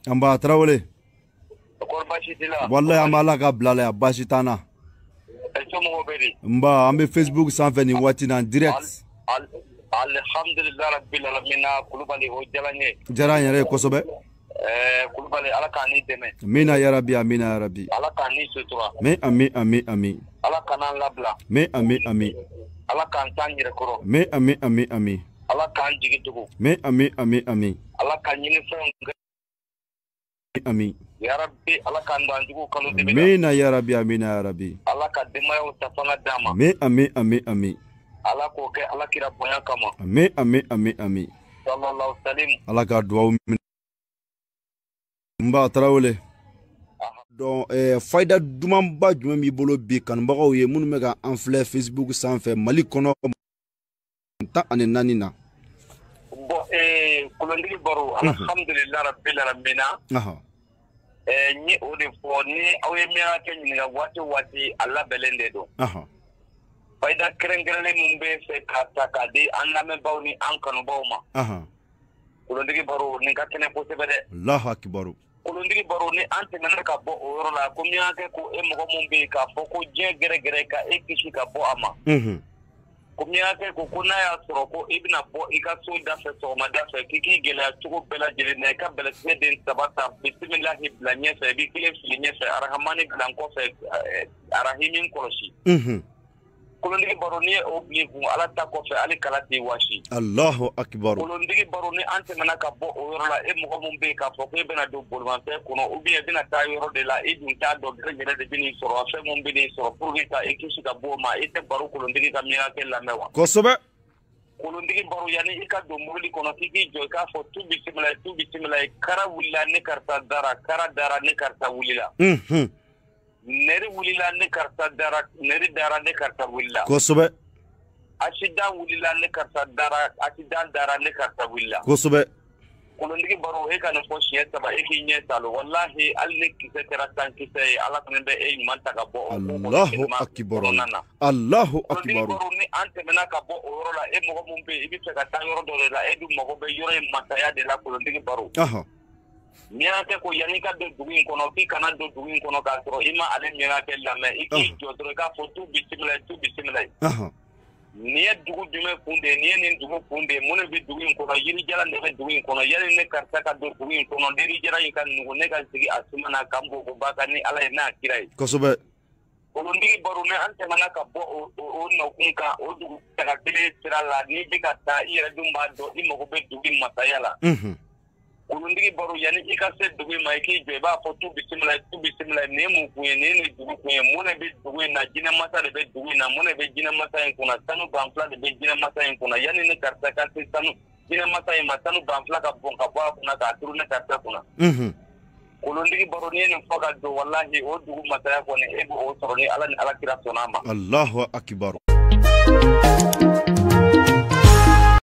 Amba Traoré. Ko bashi dila. Wallahi amba la ka bila la bashi tana. Somo beri. Mba ambe Facebook sanfɛ ni waati na direct. Alhamdulillah rabbil alamin kulubali o jalanye. Jara yɛrɛ kosɛbɛ. Kulubali ala ka ni dɛmɛ. Amina ya rabbi amina ya rabbi. Ala ka ni sutura. Me ami. Ala kana labla. Me ami. Ala kan tan yɛrɛ kɔrɔ. Me ami. Ala kan jigi tugu. Me ami. Ala ka ɲini fɛnw ami. Ya rabbi ala kan dan jugu kalo dibida. Amina ya rabbi amina ya rabbi. Ala ka demayaw ta fanga dama. Me ami. Ala ko kɛ ala kira bonya kama. Me ami. Sallallahu salim. Ala ka duwawu minɛ. Mba Traoré. Donc fayda dumanba jumɛn b'i bolo bi kanubagaw ye minnu bɛ ka an filɛ Facebook sanfɛ Mali kɔnɔ 14 na. Bon kolondigi baro alhamdulillah rabbil alamin. Ni o de fɔ ni aw ye miya kɛ ɲininka waati Allah bɛlen de don. Fayda kɛrɛnkɛrɛnlen mun bɛ fɛ ka ta ka di an lamɛnbaw ni an kanubaw ma. Kolondigi baro nin ka kɛnɛ kosɛbɛ dɛ. Allahu akibaru. Kolondigi baro ni an tɛmɛna ka bɔ o yɔrɔ la ko min y'a kɛ ko e mɔgɔ mun bɛ yen k'a fɔ ko diɲɛ gɛrɛgɛrɛ ka e kisi ka bɔ a ma. Ko min y'a kɛ ko n'a y'a sɔrɔ ko i bɛna bɔ i ka so da fɛ sɔgɔmada fɛ k'i k'i gɛlɛya cogo bɛɛ lajɛlen na i ka bɛlɛtigɛ den saba ta bisimilahi bila ɲɛfɛ i b'i kelen fili ɲɛfɛ arahamani bila kɔfɛ arahimi kɔlɔsi. Kolondigi baro ni o bili kun ala ta kɔfɛ hali kala tɛ wasi. Allahu akibaru. Kolondigi baro ni an tɛmɛna ka bɔ o yɔrɔ la e mɔgɔ mun bɛ yen k'a fɔ ko e bɛna don bolimafɛn kɔnɔ ou bien e bɛna taa yɔrɔ de la i dun t'a dɔn gɛrɛgɛrɛ de bɛ n'i sɔrɔ fɛn mun bɛ n'i sɔrɔ pour que ka i kisi ka bɔ o ma i tɛ baro kolondigi ka miyankɛ lamɛn wa. Kosɛbɛ. Kolondigi baro yanni i ka don mobili kɔnɔ k'i k'i jɔ i k'a fɔ tu bisimila kara wulila ne karisa dara kara dara ne karisa wulila. Neri wulila ne karisa dara neri dara ne karisa wulila. Kosɛbɛ. Accident wulila ne karisa dara accident dara ne karisa wulila. Kosɛbɛ. Kolondigi baro e ka nin fɔ siɲɛ saba e k'i ɲɛ talo wallahi hali ne kisɛ kɛra tan kisɛ ye ala fana bɛ e ɲuman ta ka bɔ. Allahu akibaru. Allahu akibaru. Kolondigi baro ni an tɛmɛna ka bɔ o yɔrɔ la e mɔgɔ mun bɛ yen i bɛ fɛ ka taa yɔrɔ dɔ de la e dun mago bɛ yɔrɔ in masaya de la kolondigi baro. Miyankɛ ko yanni ka don dugu in kɔnɔ k'i kana don dugu in kɔnɔ k'a sɔrɔ i ma ale miyankɛ lamɛn i k'i jɔ dɔrɔn i k'a fɔ tu bisimila. Nin ye dugu jumɛn kun de ye nin ye nin dugu kun de ye mun de bɛ dugu in kɔnɔ yirijalan de bɛ dugu in kɔnɔ yanni ne karisa ka don dugu in kɔnɔ yirijalan in ka nugu ne ka sigi a suma na kan bɔ o ba kan ni ala ye n'a kira ye. Kosɛbɛ. Kolondigi baro ne an tɛmɛna ka bɔ o nɔkun kan o dugu taga kelen sira la n'i bɛ ka taa i yɛrɛ dun b'a dɔn i mago bɛ dugu in masaya la. Kolondigi baro yanni i ka se dugu in ma i k'i jɔ i b'a fɔ tu bisimila nin ye mun kun ye nin ye nin dugu kun ye mun de bɛ dugu in na jinɛ masa de bɛ dugu in na mun de bɛ jinɛ masa in kunna sanu banfula de bɛ jinɛ masa in kunna yanni ne karisa ka se sanu jinɛ masa in ma sanu banfula ka bɔn ka bɔ a kunna k'a turu ne karisa kunna. Kolondigi baro ni ye nin fɔ ka don wallahi o dugu masaya kɔni e b'o sɔrɔ ni ala ni alakira sɔnna a ma. Allahu akibaru.